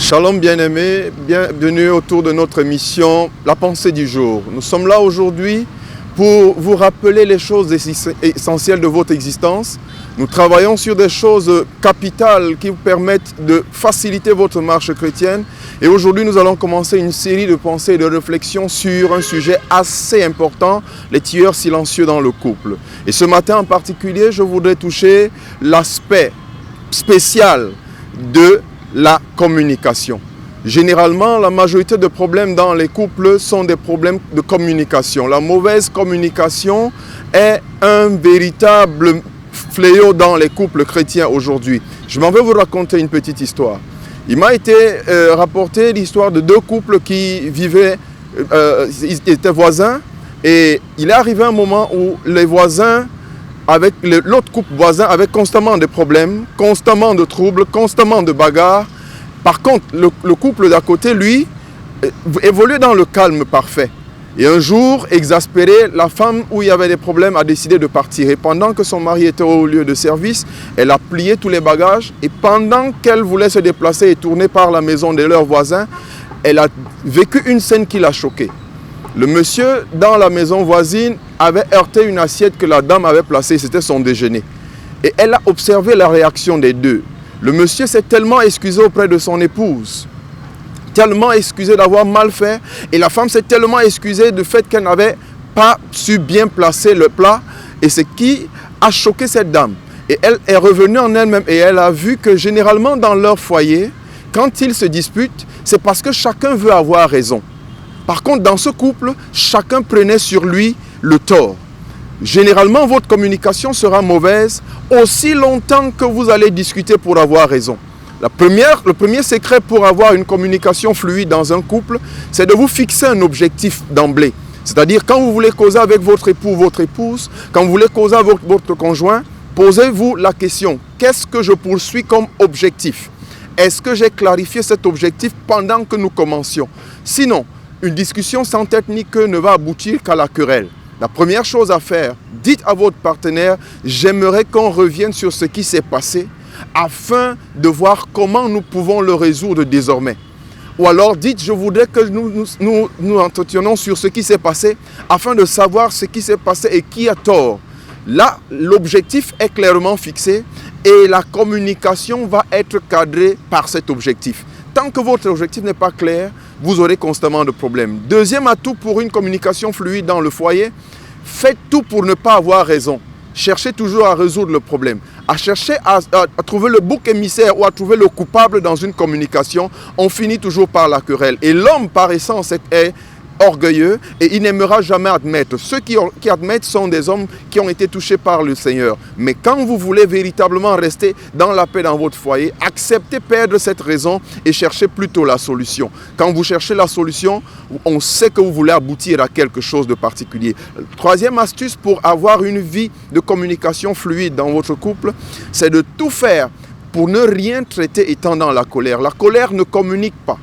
Shalom bien-aimés, bienvenue autour de notre émission La pensée du jour. Nous sommes là aujourd'hui pour vous rappeler les choses essentielles de votre existence. Nous travaillons sur des choses capitales qui vous permettent de faciliter votre marche chrétienne. Et aujourd'hui, nous allons commencer une série de pensées et de réflexions sur un sujet assez important, les tueurs silencieux dans le couple. Et ce matin en particulier, je voudrais toucher l'aspect spécial de la communication. Généralement, la majorité des problèmes dans les couples sont des problèmes de communication. La mauvaise communication est un véritable fléau dans les couples chrétiens aujourd'hui. Je m'en vais vous raconter une petite histoire. Il m'a été rapporté l'histoire de deux couples qui vivaient, ils étaient voisins, et il est arrivé un moment où les voisins avec l'autre couple voisin avait constamment des problèmes, constamment de troubles, constamment de bagarres. Par contre, le couple d'à côté, lui, évoluait dans le calme parfait. Et un jour, exaspérée, la femme où il y avait des problèmes a décidé de partir. Et pendant que son mari était au lieu de service, elle a plié tous les bagages. Et pendant qu'elle voulait se déplacer et tourner par la maison de leurs voisins, elle a vécu une scène qui l'a choquée. Le monsieur, dans la maison voisine, avait heurté une assiette que la dame avait placée, c'était son déjeuner. Et elle a observé la réaction des deux. Le monsieur s'est tellement excusé auprès de son épouse, tellement excusé d'avoir mal fait, et la femme s'est tellement excusée du fait qu'elle n'avait pas su bien placer le plat, et ce qui a choqué cette dame. Et elle est revenue en elle-même, et elle a vu que généralement dans leur foyer, quand ils se disputent, c'est parce que chacun veut avoir raison. Par contre, dans ce couple, chacun prenait sur lui le tort. Généralement, votre communication sera mauvaise aussi longtemps que vous allez discuter pour avoir raison. Le premier secret pour avoir une communication fluide dans un couple, c'est de vous fixer un objectif d'emblée. C'est-à-dire, quand vous voulez causer avec votre époux, votre épouse, quand vous voulez causer avec votre conjoint, posez-vous la question, qu'est-ce que je poursuis comme objectif? Est-ce que j'ai clarifié cet objectif pendant que nous commencions? Sinon, une discussion sans tête ni queue ne va aboutir qu'à la querelle. La première chose à faire, dites à votre partenaire, j'aimerais qu'on revienne sur ce qui s'est passé afin de voir comment nous pouvons le résoudre désormais. Ou alors dites, je voudrais que nous entretenions sur ce qui s'est passé afin de savoir ce qui s'est passé et qui a tort. Là, l'objectif est clairement fixé et la communication va être cadrée par cet objectif. Tant que votre objectif n'est pas clair, vous aurez constamment de problèmes. Deuxième atout pour une communication fluide dans le foyer, faites tout pour ne pas avoir raison. Cherchez toujours à résoudre le problème. À chercher à trouver le bouc émissaire ou à trouver le coupable dans une communication, on finit toujours par la querelle. Et l'homme, par essence, est orgueilleux et il n'aimera jamais admettre. Ceux qui admettent sont des hommes qui ont été touchés par le Seigneur. Mais quand vous voulez véritablement rester dans la paix dans votre foyer, acceptez perdre cette raison et cherchez plutôt la solution. Quand vous cherchez la solution, on sait que vous voulez aboutir à quelque chose de particulier. Troisième astuce pour avoir une vie de communication fluide dans votre couple, c'est de tout faire pour ne rien traiter étant dans la colère. La colère ne communique pas.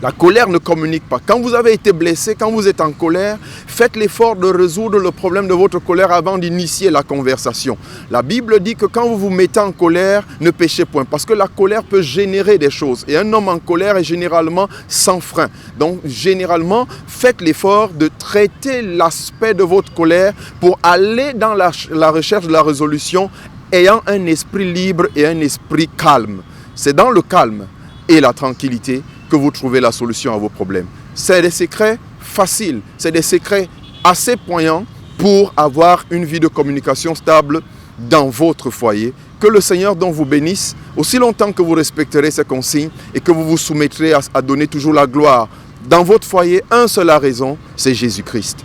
La colère ne communique pas. Quand vous avez été blessé, quand vous êtes en colère, faites l'effort de résoudre le problème de votre colère avant d'initier la conversation. La Bible dit que quand vous vous mettez en colère, ne péchez point. Parce que la colère peut générer des choses. Et un homme en colère est généralement sans frein. Donc, généralement, faites l'effort de traiter l'aspect de votre colère pour aller dans la recherche de la résolution ayant un esprit libre et un esprit calme. C'est dans le calme et la tranquillité que vous trouvez la solution à vos problèmes. C'est des secrets faciles, c'est des secrets assez poignants pour avoir une vie de communication stable dans votre foyer. Que le Seigneur donc vous bénisse aussi longtemps que vous respecterez ces consignes et que vous vous soumettrez à donner toujours la gloire. Dans votre foyer, une seule raison, c'est Jésus-Christ.